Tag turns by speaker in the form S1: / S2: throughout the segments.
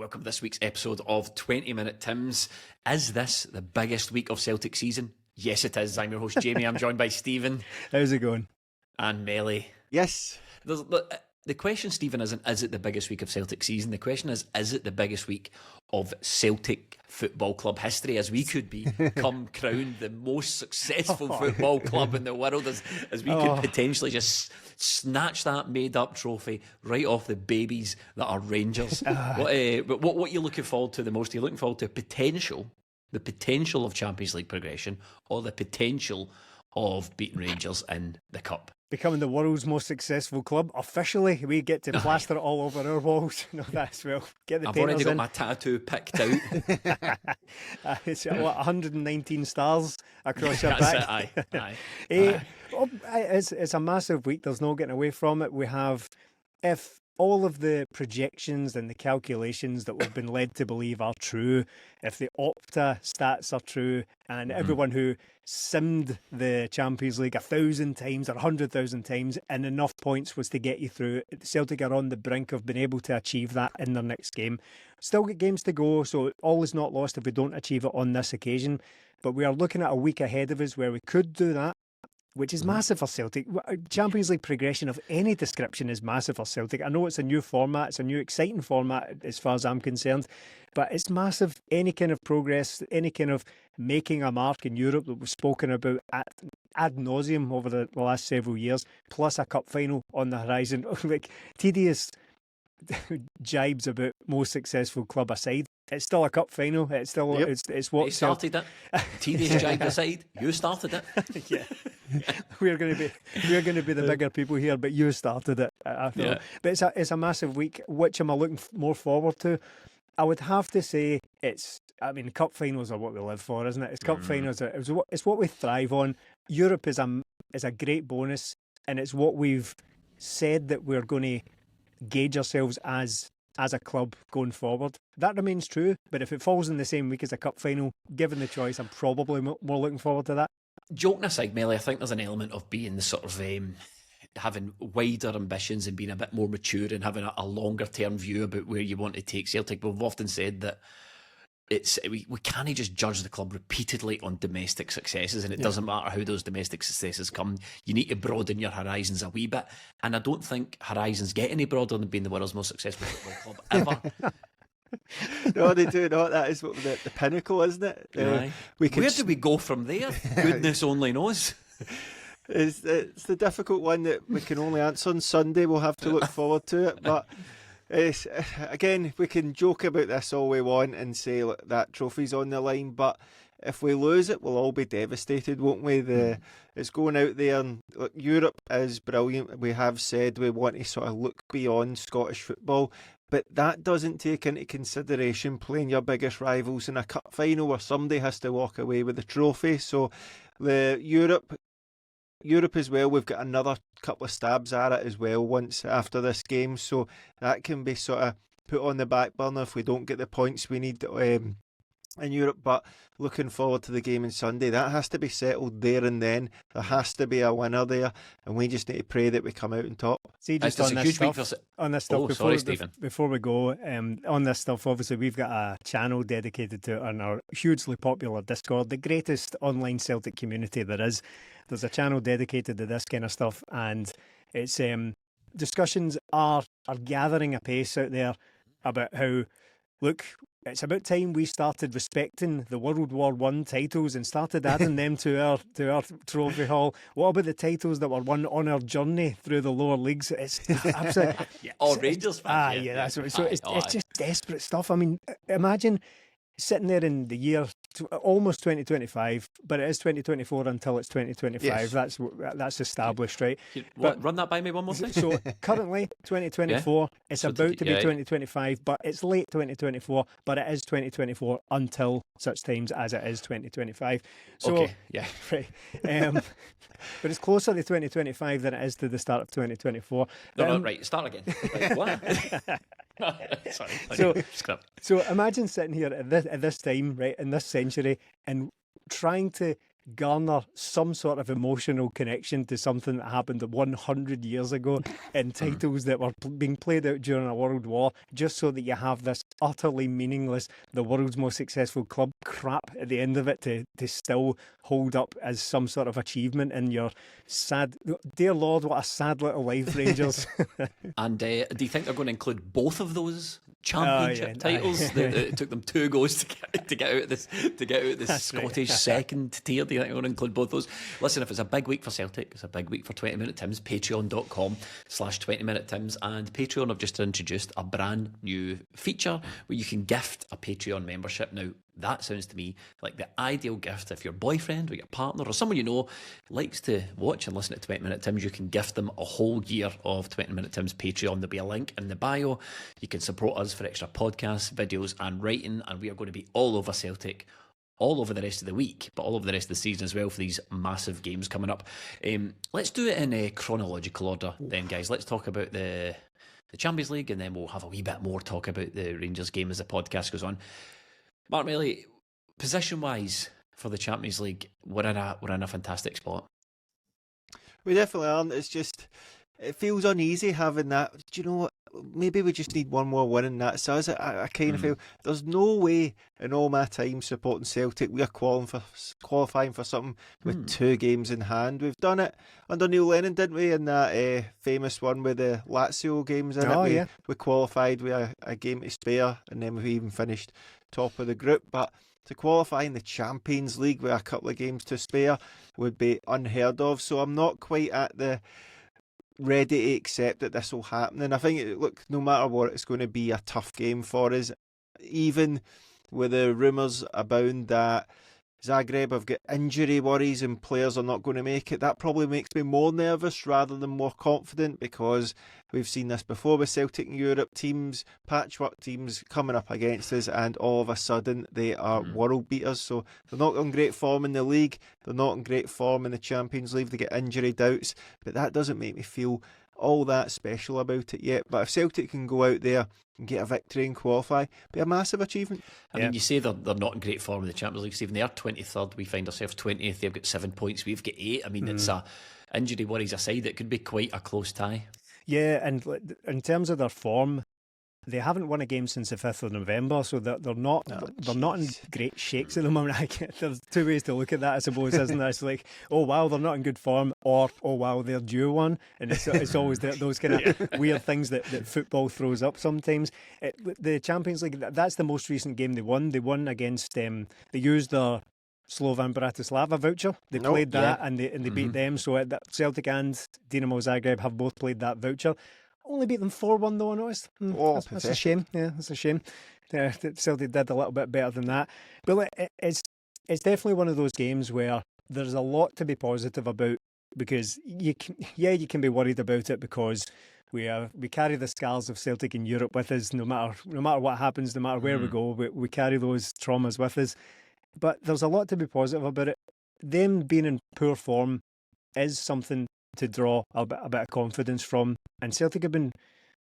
S1: welcome to this week's episode of 20 Minute Tims. Is this the biggest week of Celtic season? Yes, it is. I'm your host, Jamie. I'm joined by Stephen.
S2: How's it going?
S1: And Melly.
S3: Yes.
S1: The question, Stephen, isn't is it the biggest week of Celtic season? The question is it the biggest week of Celtic Football Club history, as we could become crowned the most successful football club in the world, as we could potentially just snatch that made-up trophy right off the babies that are Rangers. What are you looking forward to the most? Are you looking forward to the potential of Champions League progression, or the potential of beating Rangers in the Cup?
S2: Becoming the world's most successul club. Officially, we get to plaster it all over our walls. No, that's well. Get the
S1: I've already got
S2: in.
S1: my tattoo picked out.
S2: It's 119 stars across your back. It's a massive week. There's no getting away from it. We have, if all of the projections and the calculations that we've been led to believe are true, if the Opta stats are true, and everyone who simmed the Champions League 1,000 times or 100,000 times and enough points was to get you through, Celtic are on the brink of being able to achieve that in their next game. Still got games to go, so all is not lost if we don't achieve it on this occasion. But we are looking at a week ahead of us where we could do that, which is massive for Celtic. Champions League progression of any description is massive for Celtic. I know it's a new format, it's a new exciting format as far as I'm concerned, but it's massive. Any kind of progress, any kind of making a mark in Europe that we've spoken about ad nauseum over the last several years, plus a cup final on the horizon. Like, tedious jibes about most successful club aside, it's still a cup final. It's still it's what
S1: you started it. Tedious jibe aside, you started it.
S2: Yeah, we're going to be the bigger people here, but you started it. I feel. Yeah. But it's a massive week. Which am I looking more forward to? I would have to say cup finals are what we live for, isn't it? It's cup finals. It's what we thrive on. Europe is a great bonus, and it's what we've said that we're going to gauge ourselves as a club going forward. That remains true, but if it falls in the same week as a cup final, given the choice, I'm probably more looking forward to that.
S1: Joking aside, Melly, I think there's an element of being the sort of having wider ambitions and being a bit more mature and having a longer term view about where you want to take Celtic. We've often said that we can't just judge the club repeatedly on domestic successes, and it doesn't matter how those domestic successes come. You need to broaden your horizons a wee bit, and I don't think horizons get any broader than being the world's most successful football club ever.
S3: No, they do not. That is what the pinnacle, isn't it?
S1: Where do we go from there? Goodness only knows.
S3: It's the difficult one that we can only answer on Sunday. We'll have to look forward to it, but again, we can joke about this all we want and say, look, that trophy's on the line, but if we lose it, we'll all be devastated, won't we? It's going out there, and look, Europe is brilliant. We have said we want to sort of look beyond Scottish football, but that doesn't take into consideration playing your biggest rivals in a cup final where somebody has to walk away with the trophy. So the Europe as well, we've got another couple of stabs at it as well once after this game, so that can be sort of put on the back burner if we don't get the points we need in Europe. But looking forward to the game on Sunday, that has to be settled there and then. There has to be a winner there, and we just need to pray that we come out on top.
S2: See, just on this stuff, before we go, on this stuff, obviously we've got a channel dedicated to it on our hugely popular Discord, the greatest online Celtic community there is. There's a channel dedicated to this kind of stuff, and it's discussions are gathering apace out there about how, look, it's about time we started respecting the World War I titles and started adding them to our trophy hall. What about the titles that were won on our journey through the lower leagues? It's absolutely
S1: Rangers fans.
S2: That's what. So it's just desperate stuff. I mean, imagine sitting there in the year almost 2025, but it is 2024 until it's 2025. Yes. That's established, right?
S1: But run that by me one more time.
S2: So currently 2024, it's about to be 2025, but it's late 2024, but it is 2024 until such times as it is 2025. So, right. But it's closer to 2025 than it is to the start of 2024.
S1: No, right, start again. Right, what? Sorry.
S2: So imagine sitting here at this time, right, in this century, and trying to garner some sort of emotional connection to something that happened 100 years ago in titles that were being played out during a world war, just so that you have this utterly meaningless, the world's most successful club crap at the end of it to still hold up as some sort of achievement in your sad, dear Lord, what a sad little life, Rangers.
S1: And do you think they're going to include both of those championship titles? It took them 2 goals to get out of this Scottish second tier. Do you think they're going to include both those? Listen, if it's a big week for Celtic, it's a big week for 20 Minute Tims. Patreon.com/20 Minute Tims, and Patreon have just introduced a brand new feature where you can gift a Patreon membership. Now, that sounds to me like the ideal gift. If your boyfriend or your partner or someone you know likes to watch and listen to 20 Minute Tims, you can gift them a whole year of 20 Minute Tims Patreon. There'll be a link in the bio. You can support us for extra podcasts, videos and writing, and we are going to be all over Celtic all over the rest of the week, but all over the rest of the season as well for these massive games coming up. Let's do it in a chronological order then, guys. Let's talk about the Champions League, and then we'll have a wee bit more talk about the Rangers game as the podcast goes on. Mark Bailey, position-wise for the Champions League, we're in a fantastic spot.
S3: We definitely aren't. It's just, it feels uneasy having that. Do you know what? Maybe we just need one more win in that. So I kind of feel there's no way in all my time supporting Celtic we are qualifying for something with 2 games in hand. We've done it under Neil Lennon, didn't we, in that famous one with the Lazio games in it. We qualified with a game to spare, and then we even finished top of the group. But to qualify in the Champions League with a couple of games to spare would be unheard of. So I'm not quite at the ready to accept that this will happen. And I think, look, no matter what, it's going to be a tough game for us. Even with the rumours abound that Zagreb have got injury worries and players are not going to make it, that probably makes me more nervous rather than more confident, because we've seen this before with Celtic and Europe teams, patchwork teams coming up against us, and all of a sudden they are world beaters. So they're not on great form in the league, they're not in great form in the Champions League, they get injury doubts, but that doesn't make me feel all that special about it yet. But if Celtic can go out there and get a victory and qualify, it'd be a massive achievement.
S1: I mean, you say they're not in great form in the Champions League, Stephen. They are 23rd. We find ourselves 20th. They've got 7 points. We've got 8. I mean, it's injury worries aside, it could be quite a close tie. Yeah,
S2: and in terms of their form, they haven't won a game since the 5th of November, so they're not in great shakes at the moment. There's 2 ways to look at that, I suppose, isn't there? It's like, oh wow, they're not in good form, or oh wow, they're due one, and it's always those kind of weird things that football throws up sometimes. The Champions League, that's the most recent game they won. They won against they used their Slovan Bratislava voucher. They played that and they beat them. So Celtic and Dinamo Zagreb have both played that voucher. Only beat them 4-1 though, I noticed. That's a shame. Yeah, that's a shame. Celtic did a little bit better than that. But it's definitely one of those games where there's a lot to be positive about, because you can be worried about it because we carry the scars of Celtic in Europe with us no matter what happens, no matter where we go. We carry those traumas with us. But there's a lot to be positive about it. Them being in poor form is something to draw a bit of confidence from. And Celtic have been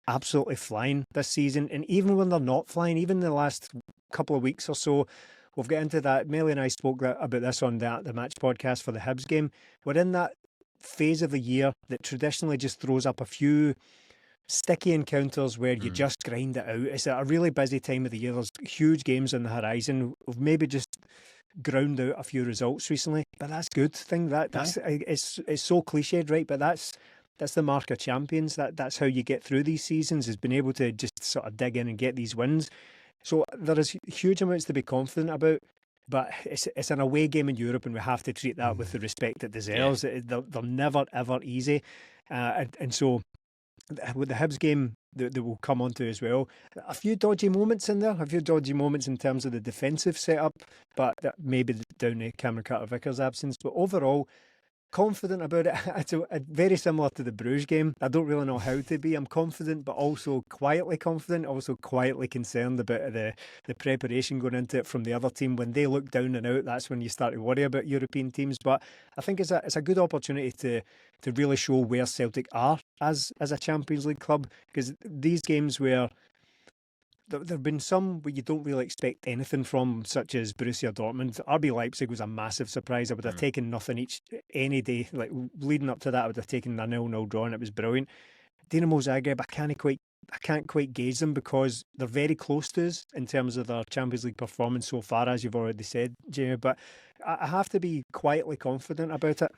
S2: absolutely flying this season. And even when they're not flying, even in the last couple of weeks or so, we'll get into that. Melly and I spoke about this on the match podcast for the Hibs game. We're in that phase of the year that traditionally just throws up a few sticky encounters where you just grind it out. It's a really busy time of the year. There's huge games on the horizon. We've maybe just ground out a few results recently, but that's a good thing. It's so cliched, right? But that's the mark of champions. That's how you get through these seasons, is being able to just sort of dig in and get these wins. So there is huge amounts to be confident about. But it's an away game in Europe, and we have to treat that with the respect it deserves. They're never ever easy, and so with the Hibs game that we'll come on to as well, a few dodgy moments in there, a few dodgy moments in terms of the defensive setup, but that maybe down to Cameron Carter-Vickers' absence. But overall, confident about it. It's very similar to the Bruges game. I don't really know how to be. I'm confident, but also quietly confident, also quietly concerned about the preparation going into it from the other team. When they look down and out, that's when you start to worry about European teams. But I think it's a good opportunity to really show where Celtic are as a Champions League club, because these games where there have been some where you don't really expect anything from, such as Borussia Dortmund. RB Leipzig was a massive surprise. I would have taken nothing any day. Like leading up to that, I would have taken a 0-0 draw, and it was brilliant. Dinamo Zagreb, I can't quite gauge them because they're very close to us in terms of their Champions League performance so far, as you've already said, Jamie. But I have to be quietly confident about it.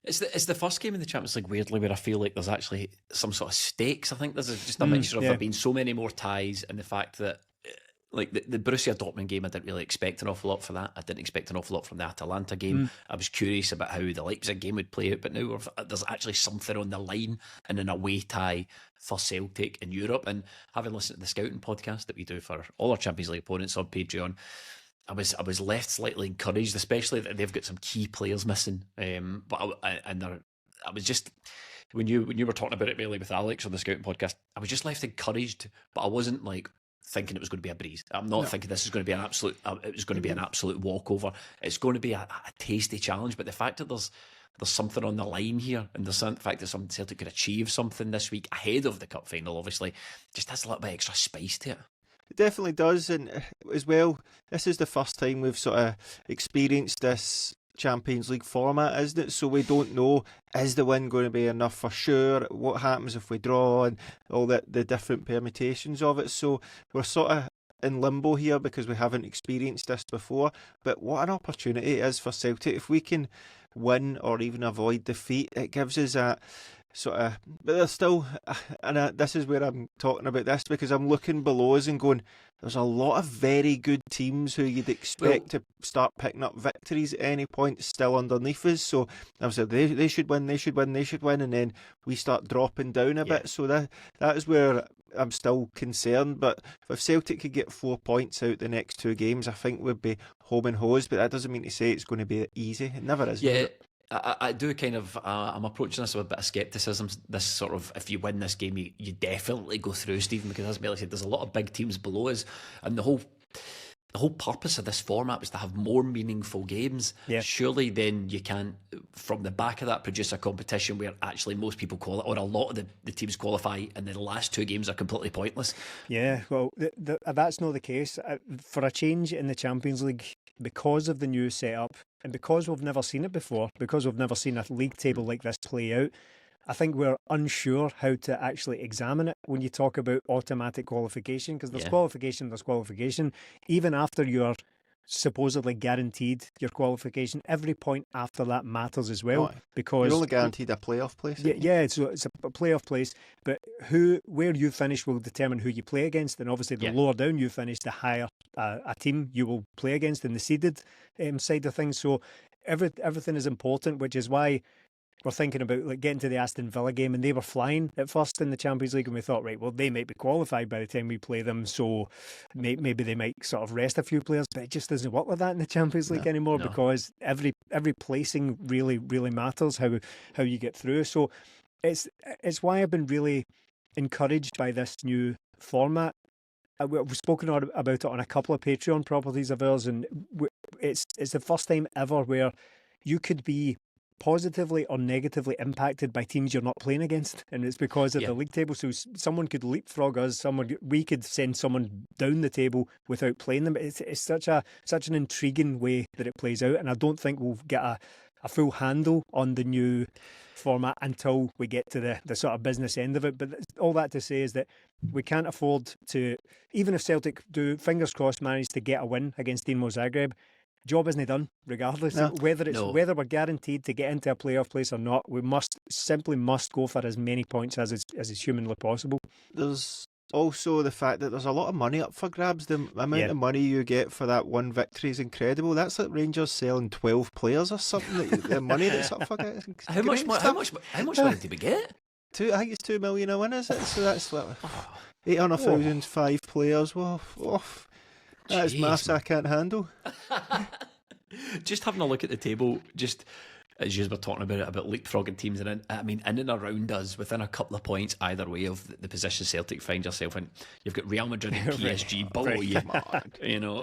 S1: It's the first game in the Champions League, weirdly, where I feel like there's actually some sort of stakes. I think there's just a mixture of there being so many more ties, and the fact that, like, the Borussia Dortmund game, I didn't really expect an awful lot for that. I didn't expect an awful lot from the Atalanta game. I was curious about how the Leipzig game would play out, but now there's actually something on the line and an away tie for Celtic in Europe. And having listened to the scouting podcast that we do for all our Champions League opponents on Patreon, I was left slightly encouraged, especially that they've got some key players missing. But I was just, when you were talking about it really with Alex on the scouting podcast, I was just left encouraged, but I wasn't like thinking it was going to be a breeze. I'm not thinking this is going to be an absolute. It was going to be an absolute walkover. It's going to be a tasty challenge. But the fact that there's something on the line here, and the fact that some Celtic could achieve something this week ahead of the cup final, obviously, just has a little bit extra spice to it.
S3: It definitely does, and as well, this is the first time we've sort of experienced this Champions League format, isn't it? So we don't know, is the win going to be enough for sure? What happens if we draw, and all the different permutations of it? So we're sort of in limbo here because we haven't experienced this before. But what an opportunity it is for Celtic. If we can win or even avoid defeat, it gives us a sort of, but there's still, and this is where I'm talking about this, because I'm looking below us and going, there's a lot of very good teams who you'd expect to start picking up victories at any point still underneath us. So I said they should win, and then we start dropping down a bit. So that is where I'm still concerned. But if Celtic could get 4 points out the next two games, I think we'd be home and hosed. But that doesn't mean to say it's going to be easy. It never is.
S1: Yeah. I do kind of, I'm approaching this with a bit of scepticism. This sort of, if you win this game, you definitely go through, Stephen, because as Melly said, there's a lot of big teams below us, and the whole purpose of this format was to have more meaningful games. Yeah. Surely then you can, from the back of that, produce a competition where actually most people qualify, or a lot of the teams qualify, and the last two games are completely pointless.
S2: Yeah, well, that's not the case. For a change in the Champions League, because of the new setup, and because we've never seen it before, because we've never seen a league table like this play out, I think we're unsure how to actually examine it when you talk about automatic qualification, because there's qualification, there's qualification. Even after you're supposedly guaranteed your qualification, every point after that matters as well. Because
S3: you're only guaranteed a playoff place.
S2: Yeah, so it's a playoff place, but where you finish will determine who you play against, and obviously the lower down you finish, the higher a team you will play against in the seeded side of things. So everything is important, which is why we're thinking about like getting to the Aston Villa game, and they were flying at first in the Champions League, and we thought, right, well, they might be qualified by the time we play them, so maybe they might sort of rest a few players, but it just doesn't work like that in the Champions League anymore, because every placing really, really matters, how you get through. So it's why I've been really encouraged by this new format. We've spoken about it on a couple of Patreon properties of ours, and it's the first time ever where you could be positively or negatively impacted by teams you're not playing against, and it's because of the league table. So someone could leapfrog us, we could send someone down the table without playing them. It's such an intriguing way that it plays out, and I don't think we'll get a full handle on the new format until we get to the sort of business end of it. But all that to say is that we can't afford to, even if Celtic do, fingers crossed, manage to get a win against Dinamo Zagreb, job isn't done regardless. Whether we're guaranteed to get into a playoff place or not, we simply must go for as many points as is humanly possible.
S3: There's also the fact that there's a lot of money up for grabs. The amount of money you get for that one victory is incredible. That's like Rangers selling 12 players or something. The money that's up for grabs.
S1: How much money did we get?
S3: I think it's 2 million a win, is it? So that's like 800,000, 5 players. Whoa. That is maths I can't handle.
S1: Just having a look at the table, just as you were talking about leapfrogging teams, and I mean, in and around us, within a couple of points either way of the position Celtic find yourself in, you've got Real Madrid and PSG below you. You know,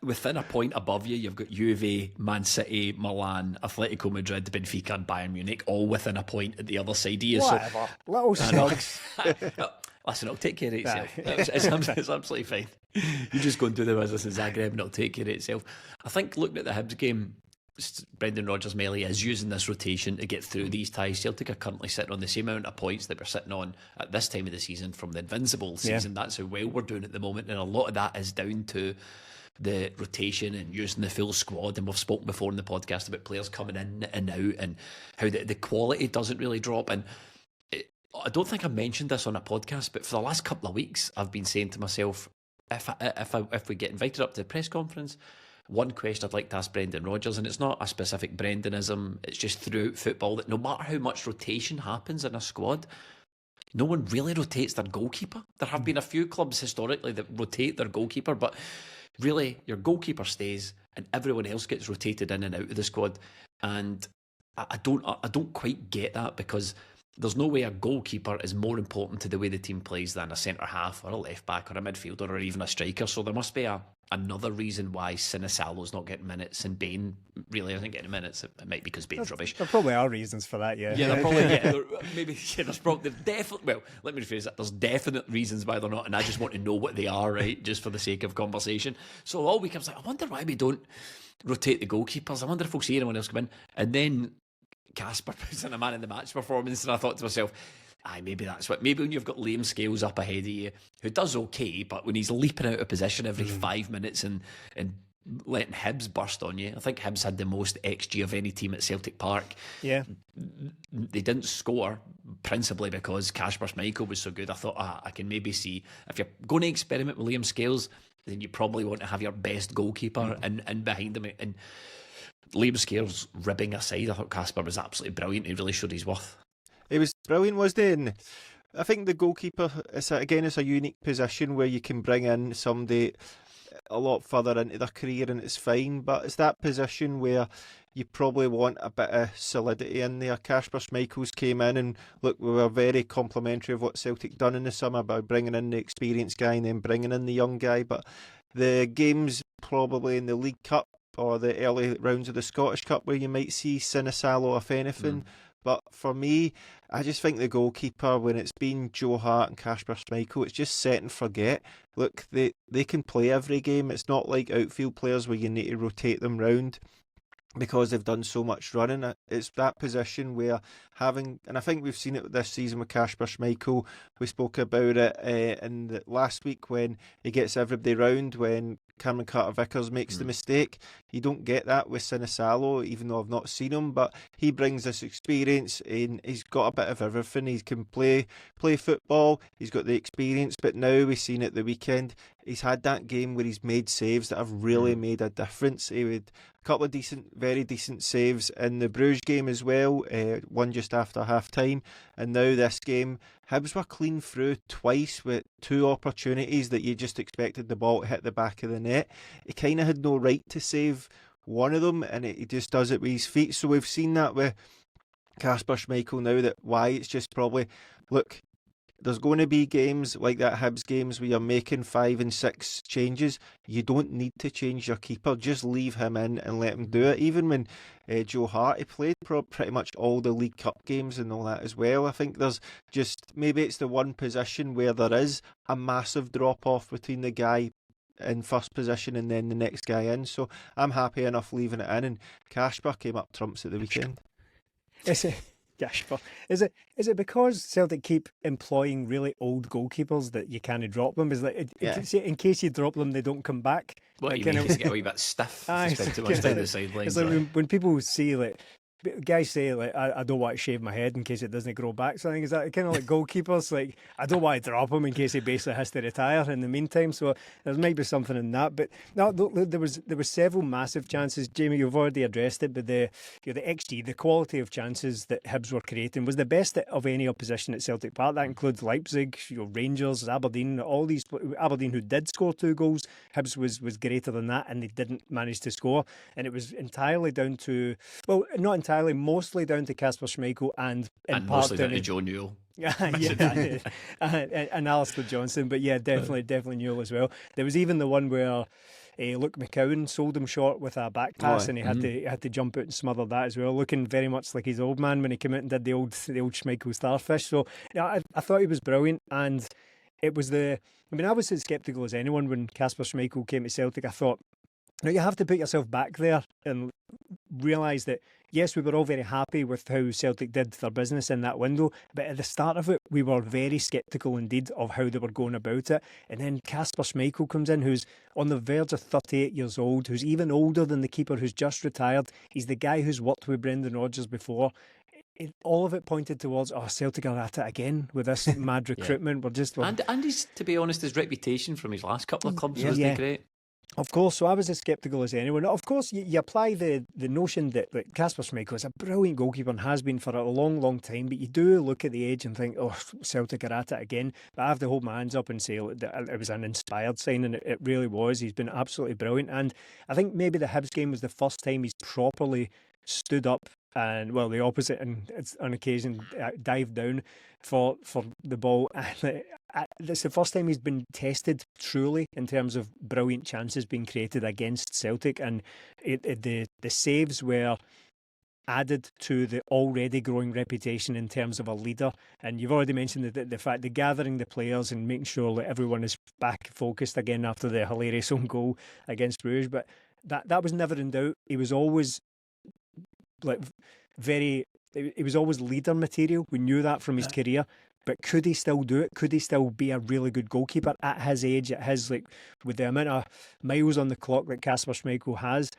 S1: within a point above you, you've got Juve, Man City, Milan, Atletico Madrid, Benfica, and Bayern Munich, all within a point at the other side of you.
S2: Whatever. Little slugs.
S1: Listen, it'll take care of itself. It's absolutely fine. You just go and do the business in Zagreb and it'll take care of itself. I think looking at the Hibs game, Brendan Rodgers-Melly is using this rotation to get through these ties. Celtic are currently sitting on the same amount of points that we're sitting on at this time of the season from the Invincible season. That's how well we're doing at the moment, and a lot of that is down to the rotation and using the full squad. And we've spoken before in the podcast about players coming in and out and how the quality doesn't really drop. And I don't think I mentioned this on a podcast, but for the last couple of weeks I've been saying to myself, if we get invited up to the press conference, one question I'd like to ask Brendan Rodgers, and it's not a specific Brendanism, it's just throughout football, that no matter how much rotation happens in a squad, no one really rotates their goalkeeper. There have been a few clubs historically that rotate their goalkeeper, but really your goalkeeper stays and everyone else gets rotated in and out of the squad. And I don't quite get that, because there's no way a goalkeeper is more important to the way the team plays than a centre half or a left back or a midfielder or even a striker. So there must be another reason why Sinisalo's not getting minutes and Bain really isn't getting minutes. It might be because Bain's rubbish.
S2: There probably are reasons for that, yeah.
S1: Yeah, there probably there's probably definitely. Well, let me rephrase that. There's definite reasons why they're not, and I just want to know what they are, right? Just for the sake of conversation. So all week I was like, I wonder why we don't rotate the goalkeepers. I wonder if we'll see anyone else come in, and then Kasper puts in a man in the match performance, and I thought to myself, maybe that's what. Maybe when you've got Liam Scales up ahead of you, who does okay, but when he's leaping out of position every 5 minutes and letting Hibs burst on you. I think Hibs had the most XG of any team at Celtic Park.
S2: Yeah,
S1: they didn't score principally because Kasper Schmeichel was so good. I thought, I can maybe see if you're going to experiment with Liam Scales, then you probably want to have your best goalkeeper in behind him. And Liam Scales ribbing aside, I thought Kasper was absolutely brilliant. He really showed his worth.
S3: He was brilliant, wasn't he? And I think the goalkeeper, it's a unique position where you can bring in somebody a lot further into their career and it's fine, but it's that position where you probably want a bit of solidity in there. Kasper Schmeichel's came in, and look, we were very complimentary of what Celtic done in the summer by bringing in the experienced guy and then bringing in the young guy, but the games probably in the League Cup or the early rounds of the Scottish Cup where you might see Sinisalo, if anything. But for me, I just think the goalkeeper, when it's been Joe Hart and Kasper Schmeichel, it's just set and forget. Look, they can play every game. It's not like outfield players where you need to rotate them round because they've done so much running. It's that position where having, and I think we've seen it this season with Kasper Schmeichel. We spoke about it in the last week when he gets everybody round, when Cameron Carter-Vickers makes the mistake. You don't get that with Sinisalo, even though I've not seen him, but he brings this experience and he's got a bit of everything. He can play football, he's got the experience, but now we've seen it the weekend, he's had that game where he's made saves that have really made a difference. He had a couple of very decent saves in the Bruges game as well, one just after half time, and now this game Hibs were clean through twice with two opportunities that you just expected the ball to hit the back of the net. He kind of had no right to save one of them, and he just does it with his feet. So we've seen that with Kasper Schmeichel now, that why it's just probably, look, there's going to be games like that Hibs games where you're making 5 and 6 changes. You don't need to change your keeper. Just leave him in and let him do it. Even when Joe Hart, he played pretty much all the League Cup games and all that as well. I think there's just, maybe it's the one position where there is a massive drop-off between the guy in first position and then the next guy in. So I'm happy enough leaving it in, and Kasper came up trumps at the weekend.
S2: Kasper. Is it because Celtic keep employing really old goalkeepers that you can't drop them? Is like in case you drop them, they don't come back?
S1: What
S2: like,
S1: you mean, get a wee bit stiff? Spend too much time on the sidelines.
S2: It's like when people see, like, guys say, like, I don't want to shave my head in case it doesn't grow back. So I think is that kind of like goalkeepers, like, I don't want to drop him in case he basically has to retire in the meantime. So there might be something in that. But no, there was several massive chances. Jamie, you've already addressed it, but the XG, the quality of chances that Hibs were creating was the best of any opposition at Celtic Park. That includes Leipzig, Rangers, Aberdeen, all these. Aberdeen, who did score 2 goals, Hibs was greater than that, and they didn't manage to score. And it was entirely down to, well, not entirely. entirely, mostly down to Kasper Schmeichel and in
S1: And
S2: part
S1: mostly down
S2: down
S1: to Joe Newell.
S2: and Alistair Johnson, but yeah, definitely Newell as well. There was even the one where Luke McCowan sold him short with a back pass, and he had to jump out and smother that as well, looking very much like his old man when he came out and did the old Schmeichel starfish. So yeah, I thought he was brilliant, and it was I was as sceptical as anyone when Kasper Schmeichel came to Celtic. I thought, you have to put yourself back there and realise that, yes, we were all very happy with how Celtic did their business in that window, but at the start of it, we were very sceptical indeed of how they were going about it. And then Kasper Schmeichel comes in, who's on the verge of 38 years old, who's even older than the keeper who's just retired. He's the guy who's worked with Brendan Rodgers before. All of it pointed towards, Celtic are at it again with this mad recruitment.
S1: And he's, to be honest, his reputation from his last couple of clubs wasn't great.
S2: Of course, so I was as sceptical as anyone. Of course, you apply the notion that Kasper Schmeichel is a brilliant goalkeeper and has been for a long, long time, but you do look at the age and think, Celtic are at it again. But I have to hold my hands up and say it was an inspired signing. It really was. He's been absolutely brilliant. And I think maybe the Hibs game was the first time he's properly stood up and, well, the opposite, and it's on occasion dived down for the ball. It's the first time he's been tested truly in terms of brilliant chances being created against Celtic, and the saves were added to the already growing reputation in terms of a leader. And you've already mentioned the fact that gathering the players and making sure that everyone is back focused again after the hilarious own goal against Bruges, but that was never in doubt. He was always he was always leader material. We knew that from his career. But could he still do it? Could he still be a really good goalkeeper at his age, with the amount of miles on the clock that Kasper Schmeichel has?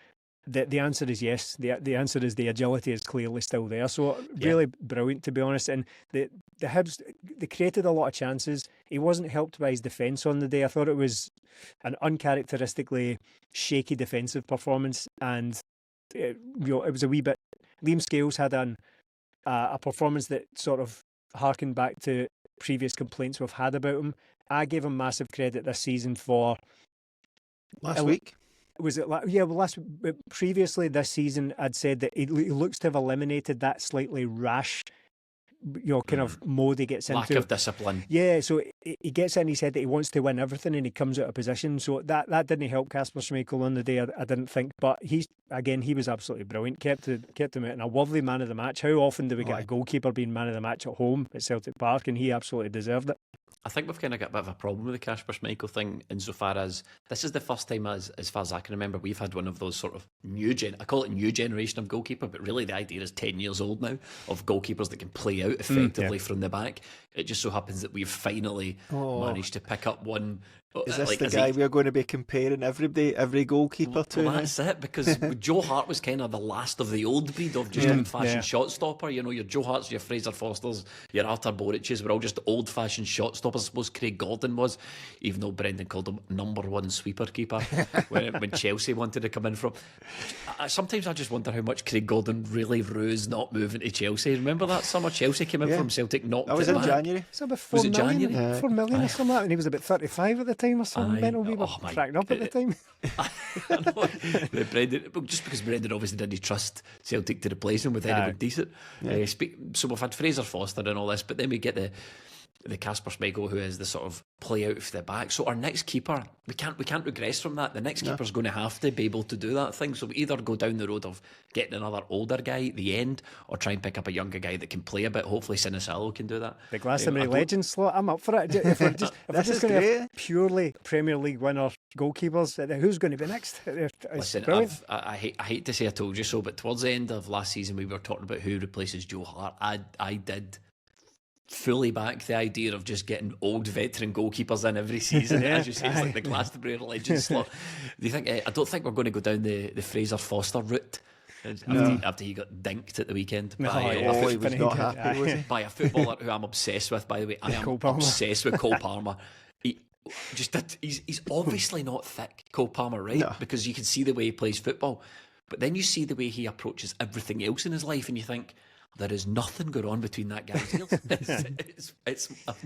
S2: The answer is yes. The answer is the agility is clearly still there. So really brilliant, to be honest. And the Hibs, they created a lot of chances. He wasn't helped by his defence on the day. I thought it was an uncharacteristically shaky defensive performance, and it was a wee bit. Liam Scales had a performance that sort of harkened back to previous complaints we've had about him. I gave him massive credit this season for
S3: last week.
S2: Was it previously this season? I'd said that he looks to have eliminated that slightly rash, kind of mode he gets into.
S1: Lack of discipline.
S2: Yeah, so he gets in his head that he wants to win everything, and he comes out of position. So that didn't help Kasper Schmeichel on the day, I didn't think. But he was absolutely brilliant. Kept him out, and a worthy man of the match. How often do we get a goalkeeper being man of the match at home at Celtic Park? And he absolutely deserved it.
S1: I think we've kind of got a bit of a problem with the Kasper Schmeichel thing insofar as this is the first time, as far as I can remember, we've had one of those sort of I call it new generation of goalkeeper, but really the idea is 10 years old now, of goalkeepers that can play out effectively from the back. It just so happens that we've finally managed to pick up one.
S3: Is this the guy we're going to be comparing every goalkeeper to?
S1: Well, that's it, because Joe Hart was kind of the last of the old breed of just old-fashioned shot stopper. You know, your Joe Harts, your Fraser Fosters, your Artur Boriches were all just old-fashioned shot stoppers. I suppose Craig Gordon was, even though Brendan called him number one sweeper keeper when Chelsea wanted to come in from. Sometimes I just wonder how much Craig Gordon really rues not moving to Chelsea. Remember that summer Chelsea came in from Celtic, knocked it back?
S3: That was in January.
S2: So about 4 million, 4 million or something like that, and he was about 35 at the time or something. Mental, we were cracking up at the time.
S1: I know. Brendan, just because Brendan obviously didn't trust Celtic to replace him with anyone decent. So we've had Fraser Foster and all this, but then we get the Kasper Schmeichel, who is the sort of play out of the back. So our next keeper, we can't regress from that. The next keeper's going to have to be able to do that thing. So we either go down the road of getting another older guy at the end, or try and pick up a younger guy that can play a bit. Hopefully Sinisalo can do that. The
S2: Glastonbury Legends slot, I'm up for it. If we're just going to have purely Premier League winner goalkeepers, who's going to be next?
S1: Listen, I hate to say I told you so, but towards the end of last season we were talking about who replaces Joe Hart. I did fully back the idea of just getting old veteran goalkeepers in every season. As you say, it's like the Glastonbury Legends slot. Do you think? I don't think we're going to go down the Fraser Foster route. After he got dinked at the weekend
S3: he was not happy, was he?
S1: By a footballer who I'm obsessed with, by the way. I am obsessed with Cole Palmer. He's obviously not thick, Cole Palmer, right? No. Because you can see the way he plays football, but then you see the way he approaches everything else in his life, and you think, There is nothing going on between that guy's heels. I've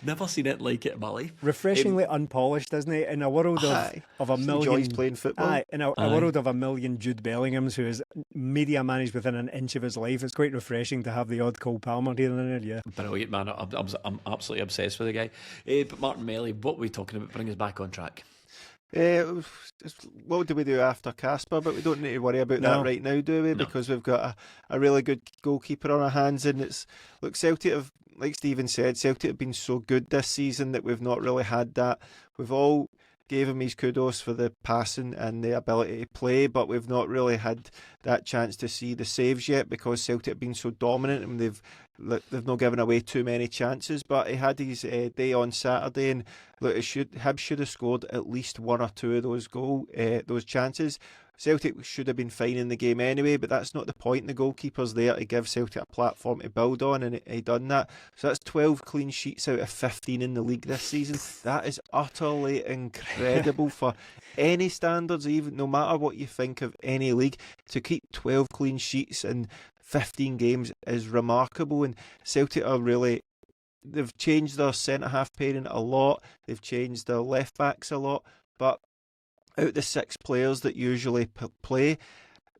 S1: never seen it like it in my life.
S2: Refreshingly unpolished, isn't he? In a world of a million,
S3: enjoys playing football.
S2: in a world of a million Jude Bellinghams, who is media managed within an inch of his life, it's quite refreshing to have the odd Cole Palmer here and there. Yeah,
S1: Brilliant, man. I'm absolutely obsessed with the guy. But Martin Melly, what were we talking about? Bring us back on track.
S3: What do we do after Kasper? But we don't need to worry about that right now, do we?
S1: No.
S3: Because we've got a really good goalkeeper on our hands, and Celtic have, like Stephen said, Celtic have been so good this season that we've not really had that. We've all gave him his kudos for the passing and the ability to play, but we've not really had that chance to see the saves yet because Celtic have been so dominant and they've not given away too many chances. But he had his day on Saturday, and look, Hibs should have scored at least one or two of those chances. Celtic should have been fine in the game anyway, but that's not the point. The goalkeeper's there to give Celtic a platform to build on, and he done that. So that's 12 clean sheets out of 15 in the league this season. That is utterly incredible for any standards, even no matter what you think of any league. To keep 12 clean sheets in 15 games is remarkable, and Celtic are really... They've changed their centre-half pairing a lot. They've changed their left-backs a lot, but out of the 6 players that usually play,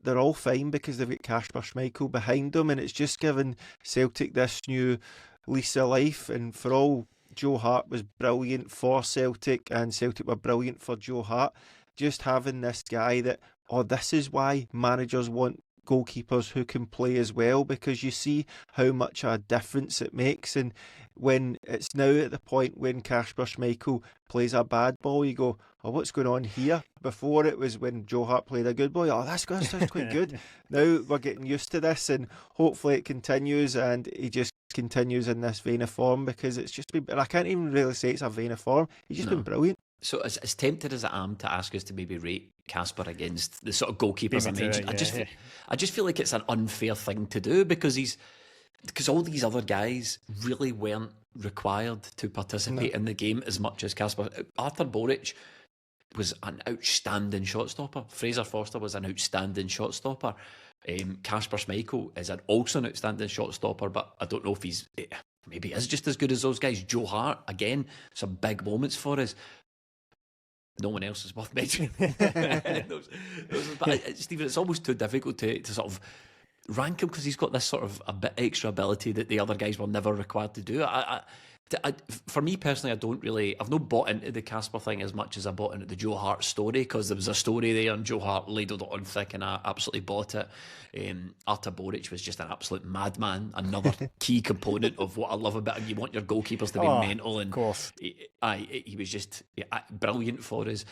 S3: they're all fine because they've got Kasper Schmeichel behind them, and it's just given Celtic this new lease of life. And for all, Joe Hart was brilliant for Celtic, and Celtic were brilliant for Joe Hart. Just having this guy that, this is why managers want goalkeepers who can play as well, because you see how much a difference it makes. And when it's now at the point when Kasper Schmeichel plays a bad ball, you go, what's going on here? Before it was when Joe Hart played a good ball, that's quite good. Now we're getting used to this, and hopefully it continues, and he just continues in this vein of form, because it's just been, I can't even really say it's a vein of form, he's just been brilliant.
S1: So as tempted as I am to ask us to maybe rate Kasper against the sort of goalkeepers I mentioned, I just feel like it's an unfair thing to do, because all these other guys really weren't required to participate in the game as much as Kasper. Artur Boruc was an outstanding shot stopper. Fraser Forster was an outstanding shot stopper. Kasper Schmeichel is also an outstanding shot stopper, but I don't know if maybe is just as good as those guys. Joe Hart, again, some big moments for us. No one else is worth mentioning. But Stephen, it's almost too difficult to sort of rank him, because he's got this sort of a bit extra ability that the other guys were never required to do. For me personally, I've not bought into the Kasper thing as much as I bought into the Joe Hart story, because there was a story there and Joe Hart ladled it on thick and I absolutely bought it. Artur Boruc was just an absolute madman, another key component of what I love about him. You want your goalkeepers to be mental, and
S2: of course.
S1: He was just brilliant for us.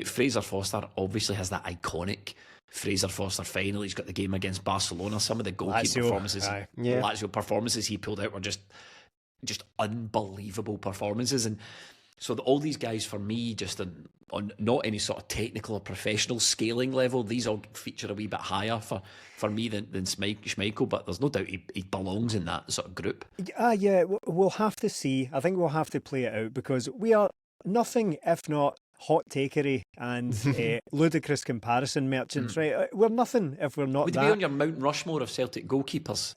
S1: Fraser Forster obviously has that iconic Fraser Forster final. He's got the game against Barcelona. Some of the goalkeeper Lazio performances he pulled out were just unbelievable performances. And so all these guys, for me, just on not any sort of technical or professional scaling level, these all feature a wee bit higher for me than Schmeichel, but there's no doubt he belongs in that sort of group.
S2: Yeah, we'll have to see. I think we'll have to play it out, because we are nothing if not hot takery and ludicrous comparison merchants, right? We're nothing if we're not
S1: Would
S2: that.
S1: Would be on your Mount Rushmore of Celtic goalkeepers?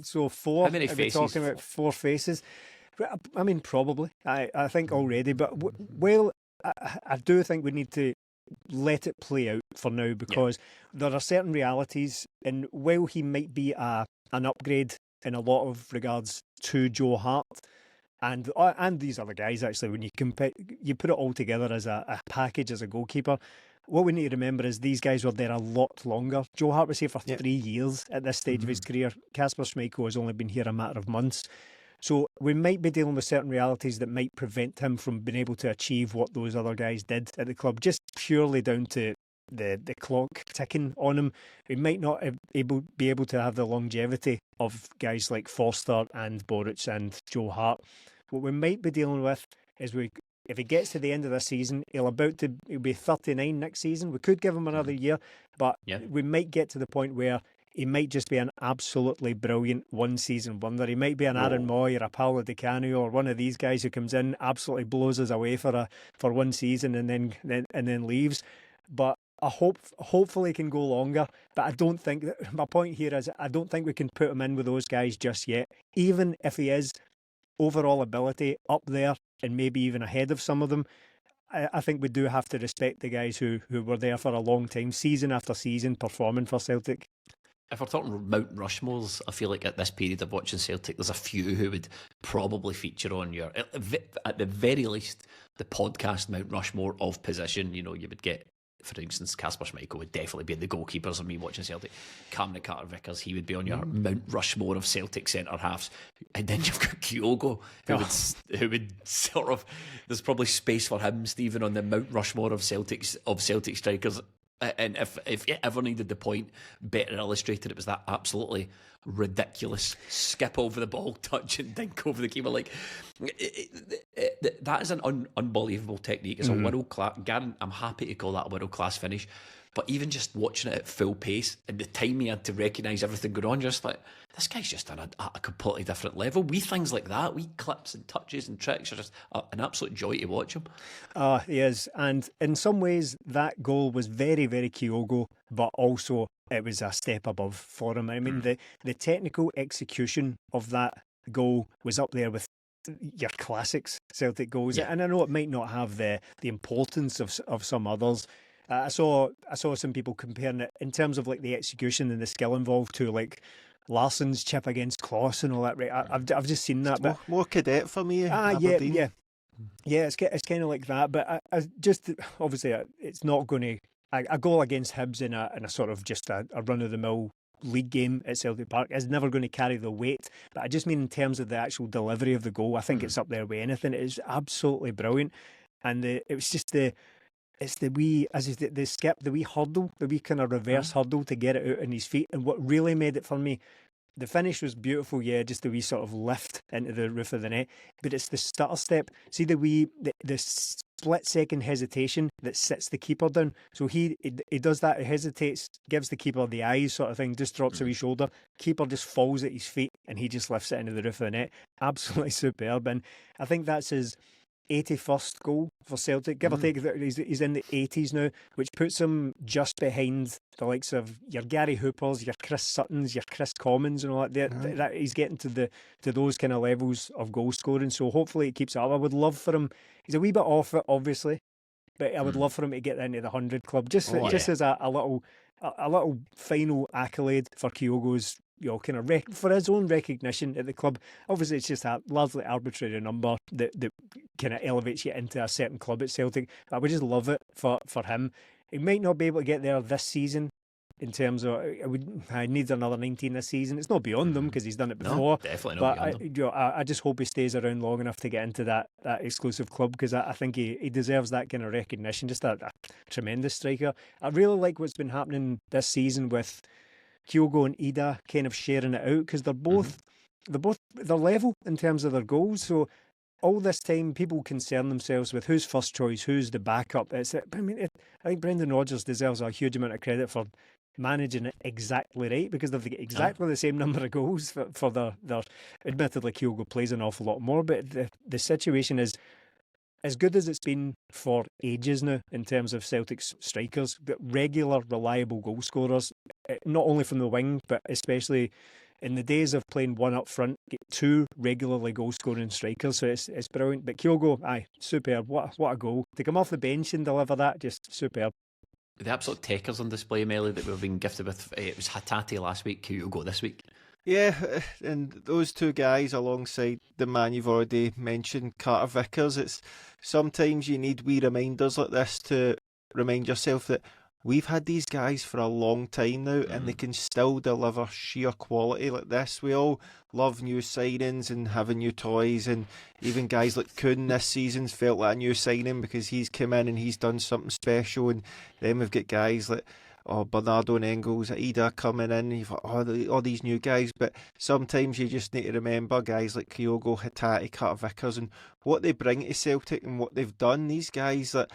S2: So 4.
S1: How many faces?
S2: We're talking about 4 faces. I mean, probably. I think already. But, I do think we need to let it play out for now, because there are certain realities, and while he might be an upgrade in a lot of regards to Joe Hart, and these other guys, actually, when you put it all together as a package as a goalkeeper, what we need to remember is these guys were there a lot longer. Joe Hart was here for 3 years at this stage of his career. Kasper Schmeichel has only been here a matter of months. So we might be dealing with certain realities that might prevent him from being able to achieve what those other guys did at the club, just purely down to the clock ticking on him. We might not be able to have the longevity of guys like Forster and Boruc and Joe Hart. What we might be dealing with is if he gets to the end of the season, he'll be 39 next season. We could give him another year, but we might get to the point where he might just be an absolutely brilliant one-season wonder. He might be an Aaron Moy or a Paolo Di Canio or one of these guys who comes in, absolutely blows us away for one season and then leaves. But hopefully can go longer, but I don't think my point here is I don't think we can put him in with those guys just yet. Even if he is overall ability up there and maybe even ahead of some of them, I think we do have to respect the guys who were there for a long time, season after season, performing for Celtic.
S1: If we're talking Mount Rushmores, I feel like at this period of watching Celtic, there's a few who would probably feature on your, at the very least, the podcast Mount Rushmore of position. You know, you would get, for instance, Kasper Kyogo would definitely be in the goalkeepers of me watching Celtic. Cameron Carter-Vickers, he would be on your Mount Rushmore of Celtic centre halves. And then you've got Kyogo, who would sort of, there's probably space for him, Stephen, on the Mount Rushmore of Celtic strikers. And if you ever needed the point better illustrated, it was that absolutely ridiculous skip over the ball, touch and dink over the keeper. Like that is an unbelievable technique. It's a world class. Garen, I'm happy to call that a world class finish. But even just watching it at full pace and the time he had to recognise everything going on, just like, this guy's just on a completely different level. Wee things like that, wee clips and touches and tricks are just an absolute joy to watch him.
S2: He is. And in some ways, that goal was very, very Kyogo, but also it was a step above for him. I mean, the technical execution of that goal was up there with your classics Celtic goals. Yeah. And I know it might not have the importance of some others. I saw some people comparing it in terms of like the execution and the skill involved to like Larsson's chip against Kloss and all that. Right, I've just seen that. But
S3: more cadet for me.
S2: Yeah. It's kind of like that. But I just obviously it's not going to a goal against Hibs in a sort of just a run of the mill league game at Celtic Park is never going to carry the weight. But I just mean in terms of the actual delivery of the goal, I think it's up there with anything. It is absolutely brilliant, and it was just the wee, the skip, the wee hurdle, the wee kind of reverse hurdle to get it out on his feet. And what really made it for me, the finish was beautiful, just the wee sort of lift into the roof of the net. But it's the stutter step. See the split second hesitation that sits the keeper down. So he does that, he hesitates, gives the keeper the eyes sort of thing, just drops a wee shoulder. Keeper just falls at his feet and he just lifts it into the roof of the net. Absolutely superb. And I think that's his 81st goal for Celtic, give or take. He's in the 80s now, which puts him just behind the likes of your Gary Hoopers, your Chris Suttons, your Chris Commons and all that. That he's getting to those kind of levels of goal scoring, so hopefully it keeps it up. I would love for him, he's a wee bit off it obviously, but I would love for him to get into the 100 club, just as a little final accolade for Kyogo's, kind of for his own recognition at the club. Obviously, it's just a largely arbitrary number that kind of elevates you into a certain club at Celtic. I would just love it for him. He might not be able to get there this season in terms of, I need another 19 this season. It's not beyond them because he's done it before.
S1: No, definitely not beyond them.
S2: I just hope he stays around long enough to get into that exclusive club, because I think he deserves that kind of recognition. Just a tremendous striker. I really like what's been happening this season with Kyogo and Ida kind of sharing it out, because they're level in terms of their goals. So all this time, people concern themselves with who's first choice, who's the backup. I think Brendan Rodgers deserves a huge amount of credit for managing it exactly right, because they've got exactly the same number of goals for their. Admittedly, Kyogo plays an awful lot more, but the situation is as good as it's been for ages now in terms of Celtic's strikers, but regular, reliable goal scorers, not only from the wing, but especially in the days of playing one up front, get two regularly goal scoring strikers. So it's brilliant. But Kyogo, superb. What a goal. To come off the bench and deliver that, just superb.
S1: The absolute takers on display, Melly, that we've been gifted with. It was Hatate last week, Kyogo this week.
S3: Yeah, and those two guys alongside the man you've already mentioned, Carter Vickers, it's sometimes you need wee reminders like this to remind yourself that we've had these guys for a long time now and they can still deliver sheer quality like this. We all love new signings and having new toys, and even guys like Kuhn this season's felt like a new signing because he's come in and he's done something special. And then we've got guys like Bernardo and Engels, Ida coming in, you've got all these new guys, but sometimes you just need to remember guys like Kyogo, Hatate, Carter Vickers and what they bring to Celtic and what they've done. These guys that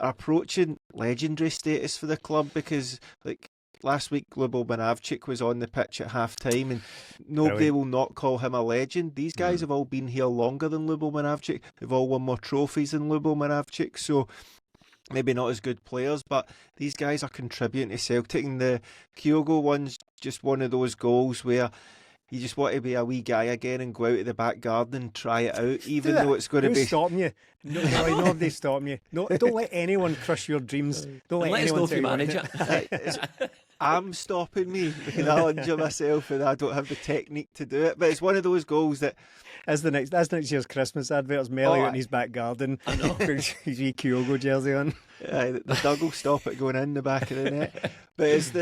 S3: are approaching legendary status for the club, because like last week Lubo Banavchik was on the pitch at half time and nobody will not call him a legend. These guys have all been here longer than Lubo Banavchik. They've all won more trophies than Lubo Banavchik, so maybe not as good players, but these guys are contributing to Celtic, and the Kyogo one's just one of those goals where you just want to be a wee guy again and go out to the back garden and try it out, even though it's going to
S2: Who's
S3: be...
S2: stopping you? Nobody's stopping you. No, don't let anyone crush your dreams. Don't let
S1: us
S2: anyone
S1: know if you
S2: tell
S1: manage
S2: it.
S3: I'm stopping me because I'll injure myself and I don't have the technique to do it. But it's one of those goals that...
S2: That's next year's Christmas advert. It's Melly out in his back garden.
S1: I know.
S2: His wee Kyogo jersey on.
S3: the Doug will stop it going in the back of the net. But it's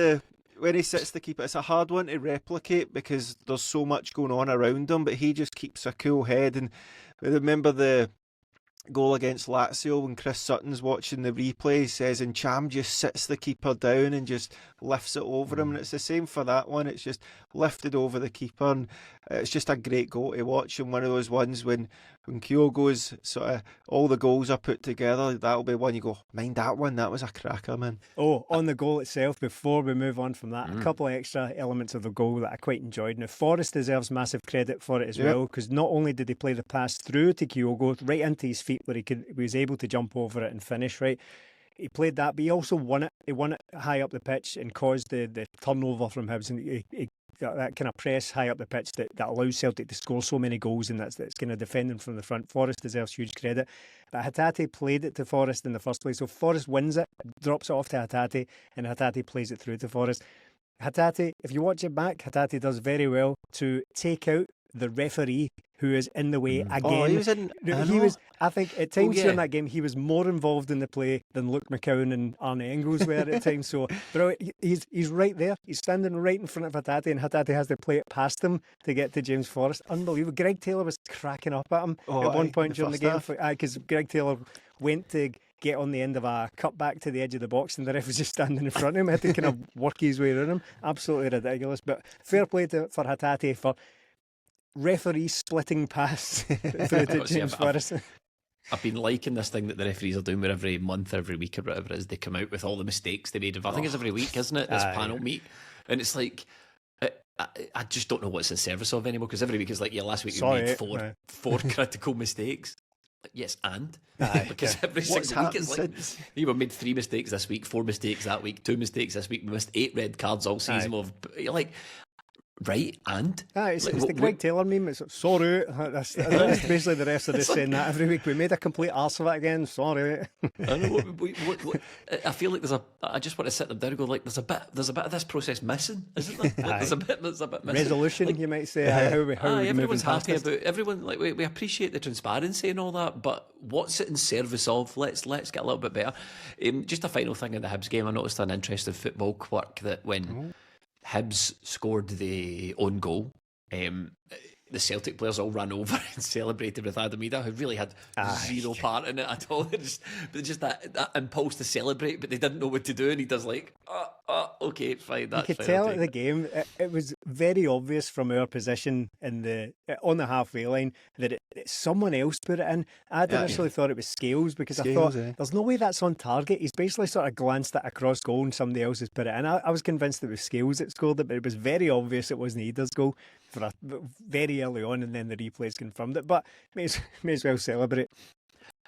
S3: when he sits to keep it, it's a hard one to replicate because there's so much going on around him, but he just keeps a cool head. And I remember the goal against Lazio when Chris Sutton's watching the replay, he says, and Cham just sits the keeper down and just lifts it over him, and it's the same for that one. It's just lifted over the keeper, and it's just a great goal to watch, and one of those ones when Kyogo's sort of all the goals are put together, that'll be one you go, mind that one, that was a cracker, man.
S2: Oh, on the goal itself, before we move on from that, a couple of extra elements of the goal that I quite enjoyed. Now, Forrest deserves massive credit for it as well, because not only did he play the pass through to Kyogo, right into his feet where he was able to jump over it and finish, right? He played that, but he also won it. He won it high up the pitch and caused the turnover from Hibs, and that kind of press high up the pitch that allows Celtic to score so many goals, and that's kind of defending from the front. Forrest deserves huge credit. But Hatate played it to Forrest in the first place. So Forrest wins it, drops it off to Hatate, and Hatate plays it through to Forrest. Hatate, if you watch it back, Hatate does very well to take out the referee who is in the way again.
S3: Oh, he was in...
S2: I think at times during that game, he was more involved in the play than Luke McCowan and Arne Engels were at times. So, bro, he's right there. He's standing right in front of Hatate, and Hatate has to play it past him to get to James Forrest. Unbelievable. Greg Taylor was cracking up at him at one point during the game because Greg Taylor went to get on the end of a cut back to the edge of the box, and the ref was just standing in front of him. He had to kind of work his way around him. Absolutely ridiculous. But fair play for Hatate for referee splitting pass through to James Forrest.
S1: I've been liking this thing that the referees are doing where every month, every week, or whatever it is, they come out with all the mistakes they made. I think it's every week, isn't it? This panel meet. And it's like, I just don't know what's in service of anymore, because every week is like, last week you made four critical mistakes. Yes, and because every single week it's like you made 3 mistakes this week, 4 mistakes that week, 2 mistakes this week. We missed 8 red cards all season. You're like, right, and
S2: it's the Greg Taylor meme. It's sorry. That's basically the rest of us saying that every week. We made a complete arse of it again. Sorry.
S1: I know. I feel like I just want to sit them down and go, like, there's a bit of this process missing, isn't there? Like, there's a bit missing.
S2: Resolution, like, you might say. How
S1: everyone's happy about everyone. Like, we appreciate the transparency and all that, but what's it in service of? Let's get a little bit better. Just a final thing in the Hibs game. I noticed an interesting football quirk that when Hibs scored the own goal, the Celtic players all ran over and celebrated with Adam Ida, who really had zero part in it at all. Just that impulse to celebrate, but they didn't know what to do, and he does like, okay, fine. That's
S2: you could tell at the game, it was very obvious from our position on the halfway line that someone else put it in. I initially thought it was Scales, because I thought there's no way that's on target. He's basically sort of glanced at a cross goal and somebody else has put it in. I was convinced it was Scales that scored it, but it was very obvious it wasn't Ida's goal for very early on, and then the replays confirmed it. But may as well celebrate.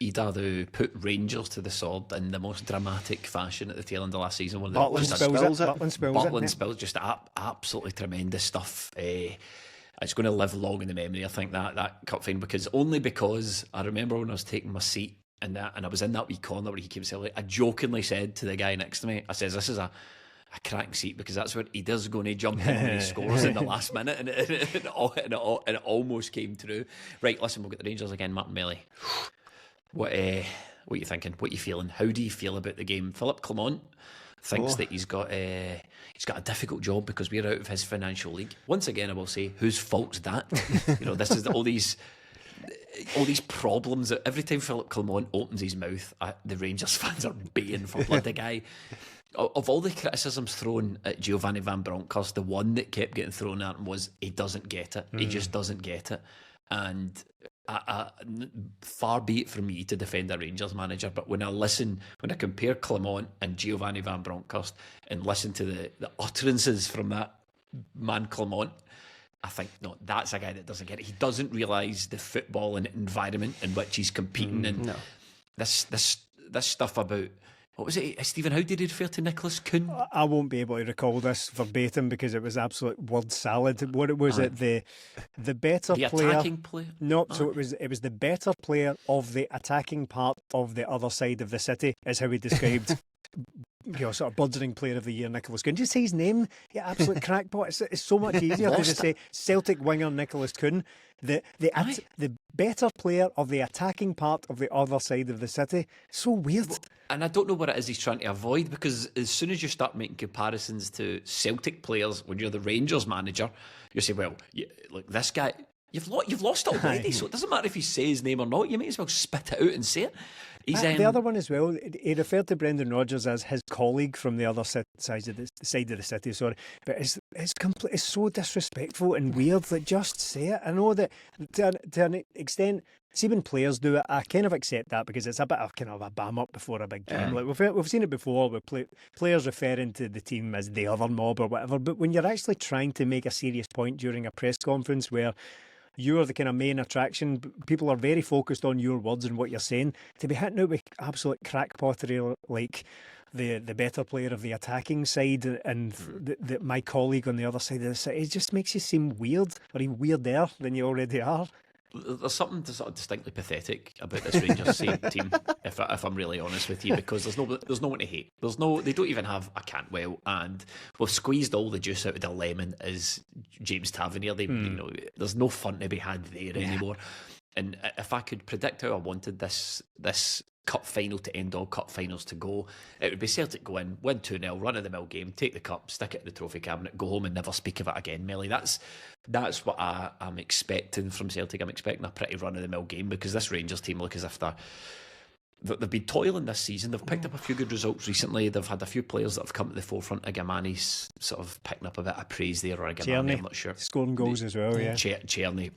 S1: Ida, who put Rangers to the sword in the most dramatic fashion at the tail end of last season.
S2: Butland
S1: spills just absolutely tremendous stuff. It's going to live long in the memory, I think, that cup final, because I remember when I was taking my seat and I was in that wee corner where he came celebrating, I jokingly said to the guy next to me, I says, this is a cracking seat, because that's where Ida's going to jump in when he scores in the last minute, and it almost came true. Right, listen, we'll get the Rangers again. Martin Melly, what are you thinking? What are you feeling? How do you feel about the game? Philippe Clement thinks that he's got a difficult job because we're out of his financial league. Once again, I will say, whose fault's that? This is all these problems that every time Philippe Clement opens his mouth, the Rangers fans are baying for blood. The guy, of all the criticisms thrown at Giovanni Van Bronckhorst, the one that kept getting thrown at him was he doesn't get it. He just doesn't get it. And far be it from me to defend a Rangers manager, but when I compare Clement and Giovanni Van Bronckhorst and listen to the utterances from that man Clement, I think, no, that's a guy that doesn't get it. He doesn't realise the football and environment in which he's competing in. This stuff about What was it, Stephen? How did he refer to Nicholas Kuhn?
S2: I won't be able to recall this verbatim because it was absolute word salad. What it was, the better
S1: The
S2: player.
S1: attacking player?
S2: No, so it was the better player of the attacking part of the other side of the city, is how he described. Sort of burgeoning player of the year, Nicholas Kuhn. Just say his name, you absolute crackpot. It's so much easier to just say Celtic winger Nicholas Kuhn, the better player of the attacking part of the other side of the city. So weird.
S1: And I don't know what it is he's trying to avoid, because as soon as you start making comparisons to Celtic players when you're the Rangers manager, you say, well, look, this guy, you've lost it already, so it doesn't matter if you say his name or not. You might as well spit it out and say it.
S2: The other one as well, he referred to Brendan Rodgers as his colleague from the other side of the city, sorry. But it's so disrespectful and weird. Like, just say it. I know that to an extent, see when players do it, I kind of accept that because it's a bit of kind of a bam up before a big game. Like we've seen it before with players referring to the team as the other mob or whatever. But when you're actually trying to make a serious point during a press conference where you're the kind of main attraction, people are very focused on your words and what you're saying, to be hitting out with absolute crackpottery like the better player of the attacking side and my colleague on the other side of the city, it just makes you seem weird, or even weirder than you already are.
S1: There's something sort of distinctly pathetic about this Rangers team, if I'm really honest with you, because there's no one to hate. They don't even have a Cantwell, and we've squeezed all the juice out of the lemon as James Tavernier. There's no fun to be had there anymore. And if I could predict how I wanted this cup final to end all cup finals to go, it would be Celtic go in, win 2-0, run-of-the-mill game, take the cup, stick it in the trophy cabinet, go home and never speak of it again, Melly. That's what I'm expecting from Celtic. I'm expecting a pretty run-of-the-mill game, because this Rangers team look as if they've been toiling this season. They've picked up a few good results recently. They've had a few players that have come to the forefront. Agamani's sort of picking up a bit of praise there, or Agamani, I'm not sure.
S2: Scoring goals as well, yeah.
S1: Czerny.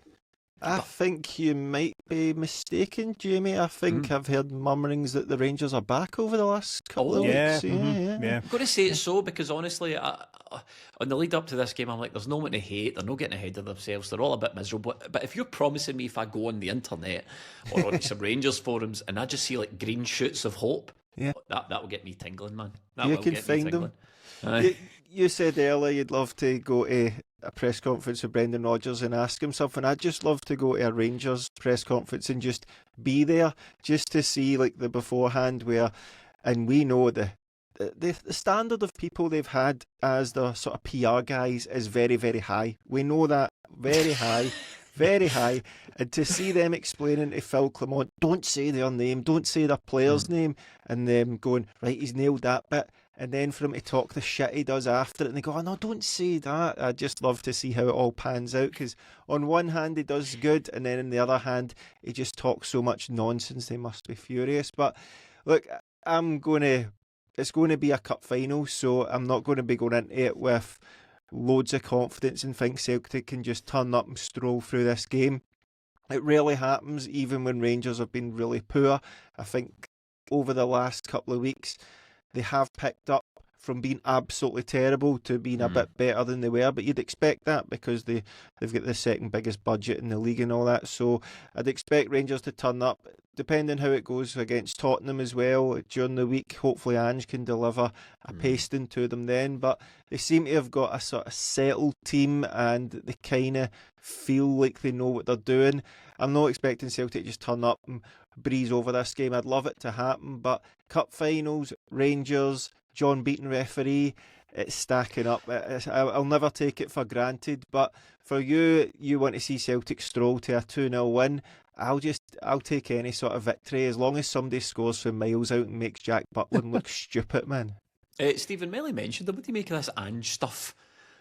S3: I think you might be mistaken, Jamie. I think I've heard murmurings that the Rangers are back over the last couple of weeks. Yeah.
S1: I'm going to say it's so, because honestly, on the lead up to this game, I'm like, there's no one to hate. They're not getting ahead of themselves. They're all a bit miserable. But if you're promising me, if I go on the internet or on some Rangers forums and I just see like green shoots of hope, that will get me tingling, man.
S3: You can find them. You said earlier you'd love to go to a press conference with Brendan Rodgers and ask him something. I'd just love to go to a Rangers press conference and just be there, just to see like the beforehand and we know the standard of people they've had as the sort of PR guys is very, very high. We know that, very high. Very high. And to see them explaining to Phil Clement, don't say their name, don't say their player's name, and them going, right, he's nailed that bit. And then for him to talk the shit he does after it, and they go, oh no, don't say that. I just love to see how it all pans out, because on one hand he does good, and then on the other hand he just talks so much nonsense, they must be furious. But look, it's going to be a cup final, so I'm not going to be going into it with loads of confidence and think Celtic can just turn up and stroll through this game. It rarely happens, even when Rangers have been really poor. I think over the last couple of weeks they have picked up from being absolutely terrible to being a bit better than they were, but you'd expect that because they've got the second biggest budget in the league and all that, so I'd expect Rangers to turn up, depending how it goes against Tottenham as well during the week. Hopefully Ange can deliver a pasting to them then, but they seem to have got a sort of settled team and they kind of feel like they know what they're doing. I'm not expecting Celtic to just turn up and breeze over this game. I'd love it to happen, but cup finals, Rangers, John Beaton referee, it's stacking up. I'll never take it for granted, but for you want to see Celtic stroll to a 2-0 win. I'll take any sort of victory as long as somebody scores from miles out and makes Jack Butland look stupid, man.
S1: Stephen Melly mentioned, what do you make of this Ange stuff?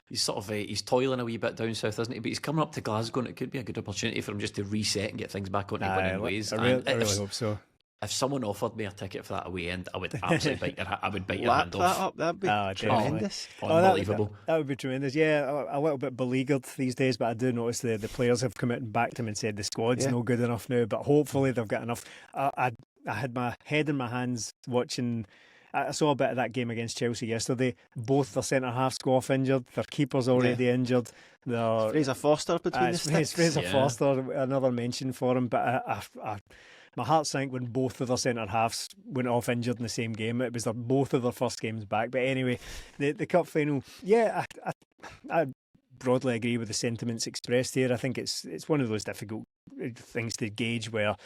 S1: He's sort of he's toiling a wee bit down south, isn't he? But he's coming up to Glasgow, and it could be a good opportunity for him just to reset and get things back on winning ways.
S2: I really hope so.
S1: If someone offered me a ticket for that away end, I would absolutely bite your hand
S3: that
S1: off.
S3: Up, that'd be tremendous.
S1: Unbelievable.
S2: That would be tremendous. Yeah, a little bit beleaguered these days, but I do notice the players have come out and backed him and said the squad's no good enough now, but hopefully they've got enough. I had my head in my hands watching. I saw a bit of that game against Chelsea yesterday. Both their centre-halves go off injured. Their keeper's already injured.
S3: Fraser Forster between the sticks.
S2: Fraser Forster, another mention for him. But my heart sank when both of their centre halves went off injured in the same game. It was both of their first games back. But anyway, the cup final, yeah, I broadly agree with the sentiments expressed here. I think it's one of those difficult things to gauge where,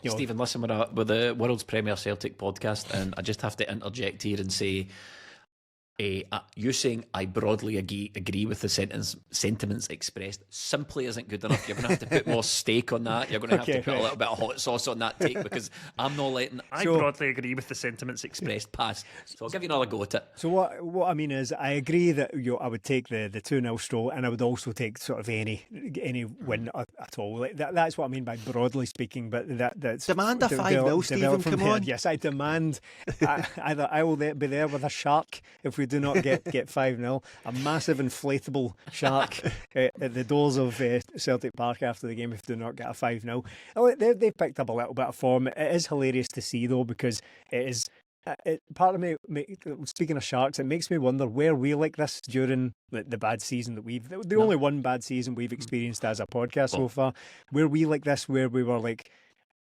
S2: you know,
S1: Stephen, listen, we're the World's Premier Celtic podcast, and I just have to interject here and say, you saying I broadly agree with the sentiments expressed simply isn't good enough. You're going to have to put more steak on that. You're going to have to put a little bit of hot sauce on that take, because I'm not letting I broadly agree with the sentiments expressed pass. So I'll give you another go at it.
S2: So what I mean is, I agree that I would take the 2-0 stroll, and I would also take sort of any win at all. Like that's what I mean by broadly speaking. But that's
S3: demand a 5-0, Stephen. Come on.
S2: Yes, I demand. Either I will be there with a shark if we do not get 5-0, a massive inflatable shark at the doors of Celtic Park after the game if we do not get a 5-0. They've picked up a little bit of form. It is hilarious to see though, because it is. Part of me, speaking of sharks, it makes me wonder, were we like this during the bad season that the only one bad season we've experienced as a podcast so far? Were we like this, where we were like,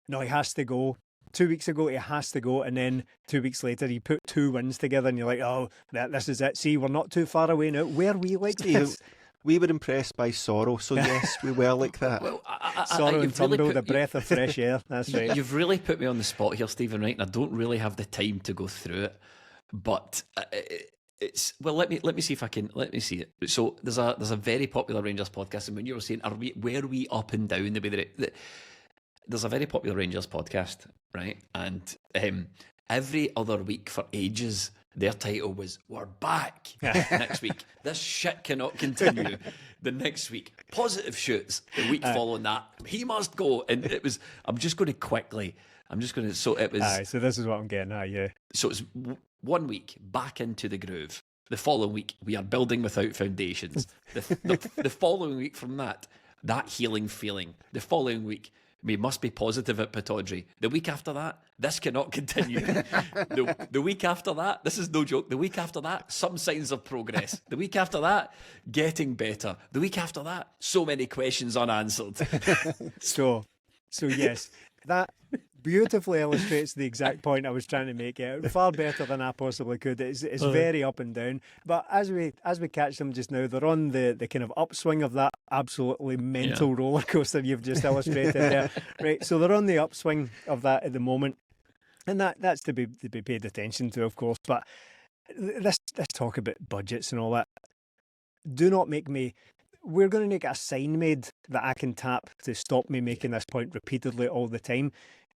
S2: no, he has to go? 2 weeks ago, he has to go, and then 2 weeks later, he put 2 wins together, and you're like, oh, this is it. See, we're not too far away now. Were we like this?
S3: We were impressed by Sorrow, so yes, we were like that.
S2: Well, Sorrow and Turnbull, the breath of fresh air. That's right.
S1: You've really put me on the spot here, Stephen, right? And I don't really have the time to go through it, but it's let me see if I can. Let me see it. So there's a very popular Rangers podcast, and when you were saying, were we up and down the way that there's a very popular Rangers podcast, right? And every other week for ages, their title was "We're back." Next week, this shit cannot continue. The next week, positive shoots. The week following that, he must go. And it was. I'm just going to quickly. So it was.
S2: So this is what I'm getting at. Yeah.
S1: So it's 1 week back into the groove. The following week, we are building without foundations. The following week from that healing feeling. The following week, we must be positive at Pittodrie. The week after that, this cannot continue. The week after that, this is no joke. The week after that, some signs of progress. The week after that, getting better. The week after that, so many questions unanswered.
S2: So yes, that beautifully illustrates the exact point I was trying to make. Far better than I possibly could. It's very up and down. But as we catch them just now, they're on the kind of upswing of that absolutely mental roller coaster you've just illustrated there. Right. So they're on the upswing of that at the moment, and that's to be paid attention to, of course. But let's talk about budgets and all that. Do not make me. We're going to make a sign made that I can tap to stop me making this point repeatedly all the time.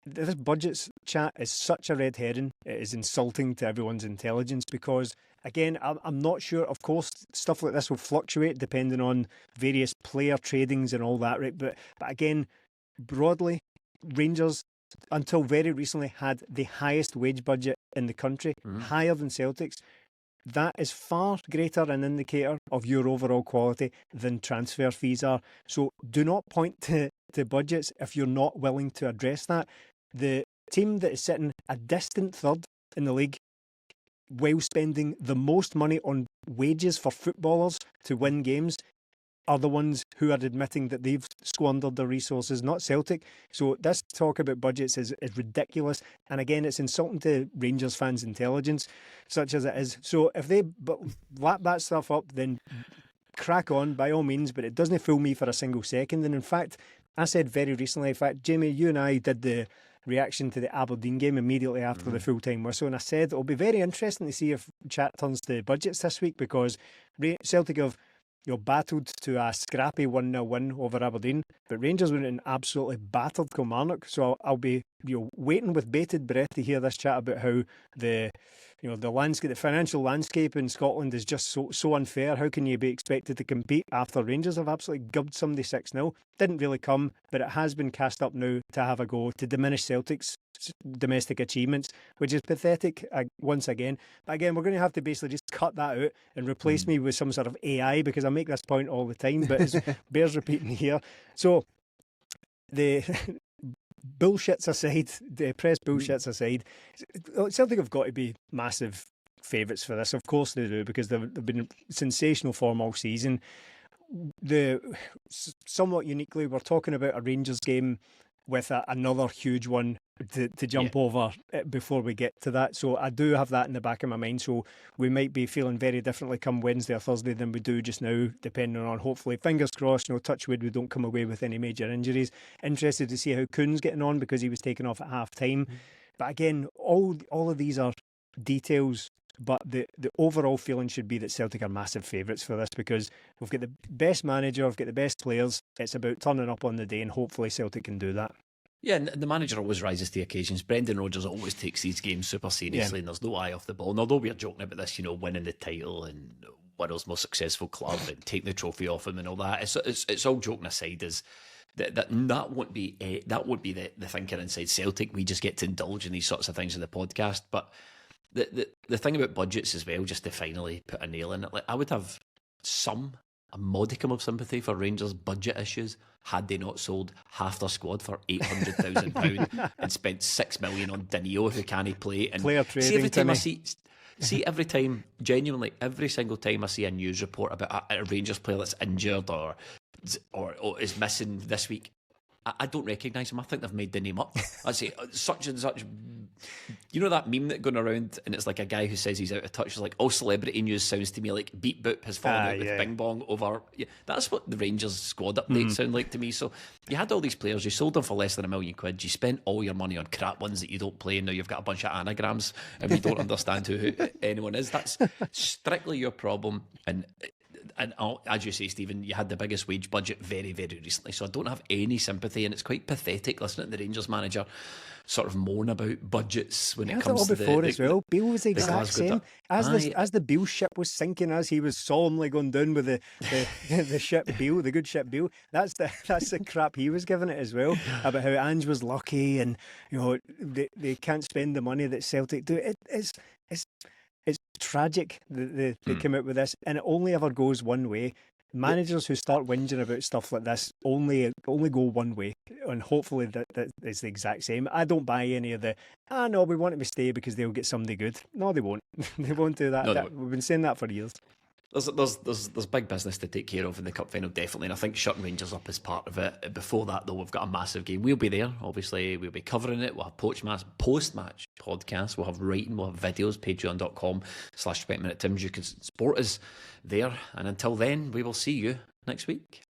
S2: This budgets chat is such a red herring. It is insulting to everyone's intelligence because, again, I'm not sure. Of course, stuff like this will fluctuate depending on various player tradings and all that, right? But again, broadly, Rangers, until very recently, had the highest wage budget in the country, higher than Celtic's. That is far greater an indicator of your overall quality than transfer fees are. So do not point to budgets if you're not willing to address that. The team that is sitting a distant third in the league, while spending the most money on wages for footballers to win games, are the ones who are admitting that they've squandered their resources, not Celtic. So this talk about budgets is ridiculous. And again, it's insulting to Rangers fans' intelligence, such as it is. So if they lap that stuff up, then crack on, by all means, but it doesn't fool me for a single second. And in fact, I said very recently, in fact, Jamie, you and I did the reaction to the Aberdeen game immediately after the full-time whistle, and I said it'll be very interesting to see if chat turns to budgets this week, because Celtic have battled to a scrappy 1-0 win over Aberdeen, but Rangers went and absolutely battered Kilmarnock. So I'll be waiting with bated breath to hear this chat about how the landscape, the financial landscape in Scotland is just so unfair. How can you be expected to compete after Rangers have absolutely gubbed somebody 6-0? Didn't really come, but it has been cast up now to have a go to diminish Celtic's domestic achievements, which is pathetic once again. But again, we're going to have to basically just cut that out and replace me with some sort of AI, because I make this point all the time, but it bears repeating here. So the bullshits aside, the press bullshits aside, Celtic have got to be massive favourites for this. Of course they do, because they've been in sensational form all season. Somewhat uniquely, we're talking about a Rangers game with another huge one to jump over before we get to that. So I do have that in the back of my mind. So we might be feeling very differently come Wednesday or Thursday than we do just now, depending on, hopefully, fingers crossed, touch wood, we don't come away with any major injuries. Interested to see how Kuhn's getting on because he was taken off at half time. But again, all of these are details. But the overall feeling should be that Celtic are massive favourites for this because we've got the best manager, we've got the best players. It's about turning up on the day, and hopefully Celtic can do that.
S1: Yeah, and the manager always rises to the occasions. Brendan Rodgers always takes these games super seriously, and there's no eye off the ball. And although we're joking about this, winning the title and world's most successful club and taking the trophy off him and all that, it's all joking aside. Is that won't be the thinking inside Celtic. We just get to indulge in these sorts of things in the podcast, but. The thing about budgets as well, just to finally put a nail in it, I would have a modicum of sympathy for Rangers' budget issues had they not sold half their squad for £800,000 and spent £6 million on Danilo, who can't play. And
S2: player trading,
S1: every time, genuinely, every single time I see a news report about a Rangers player that's injured or is missing this week, I don't recognise him. I think they've made the name up. I say such and such. That meme that going around, and it's like a guy who says he's out of touch. It's like all celebrity news sounds to me like Beat Boop has fallen out with Bing Bong over. Yeah, that's what the Rangers squad updates sound like to me. So you had all these players, you sold them for less than £1 million. You spent all your money on crap ones that you don't play, and now you've got a bunch of anagrams, and we don't understand who anyone is. That's strictly your problem. And as you say, Stephen, you had the biggest wage budget very, very recently, so I don't have any sympathy, and it's quite pathetic listening to the Rangers manager sort of moan about budgets when it comes to
S2: before as well. Beale was the exact
S1: Glasgow
S2: same. As the Beale ship was sinking, as he was solemnly going down with the ship Beale, the good ship Beale. That's the crap he was giving it as well about how Ange was lucky and they can't spend the money that Celtic do. It's tragic that they came out with this, and it only ever goes one way. Managers who start whinging about stuff like this only go one way, and hopefully that is the exact same. I don't buy any of no, we want him to stay because they'll get somebody good. No, they won't. They won't do that.
S1: No.
S2: We've been saying that for years.
S1: There's big business to take care of in the cup final, definitely, and I think shutting Rangers up is part of it. Before that, though, we've got a massive game. We'll be there, obviously. We'll be covering it. We'll have post-match podcasts. We'll have writing. We'll have videos. Patreon.com/20minute Tims. You can support us there, and until then, we will see you next week.